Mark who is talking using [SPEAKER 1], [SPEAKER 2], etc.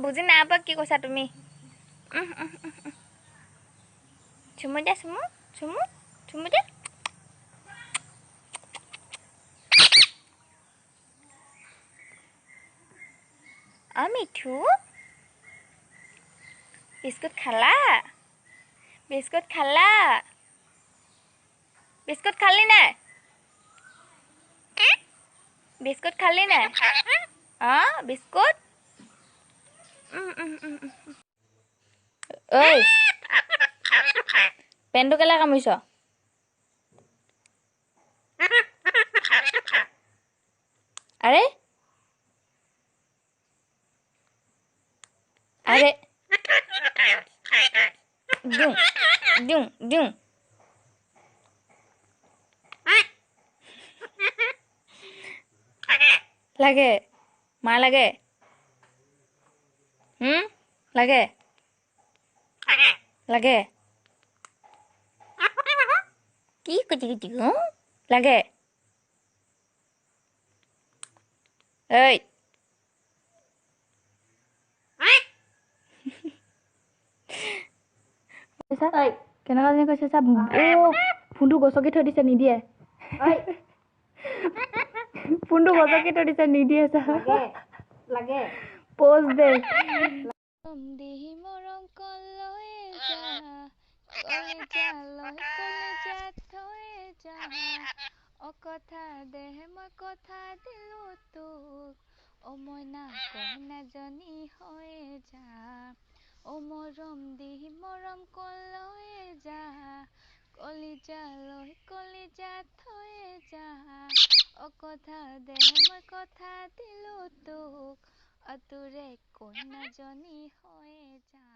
[SPEAKER 1] বুজি নাপা কি কৈছা তুমি চুমু দে চুমু চুমু চুমু দে মিঠু বিস্কুট খালা বিস্কুট খালি নাই বিস্কুট খালি নাই বিস্কুট ঐ পেনটো কেলে কামুৰিছ আৰে আৰে দিওঁ দিওঁ দিওঁ লাগে মা লাগে লাগে লাগে কি কুটি কুটি লাগে ঐ কেনেকুৱা কৈছে চা ফোনটো গছকি থৈ দিছে নিদিয়ে ফোনটো গছকি থৈ দিছে নিদিয়ে চা লাগে পোজ দে দেহি মৰম কলৈ যা কলিজালৈ কলিজাত থৈ যা কথা দেহ মই কথা দিলো তোক মইনা কইনাজনী হৈ যা মৰম দেহি মৰম কলৈ যা কলিজালৈ কলিজাত থৈ যা কথা দেহ মই কথা দিলো তোক তোৰে কইনাজনী হৈ যা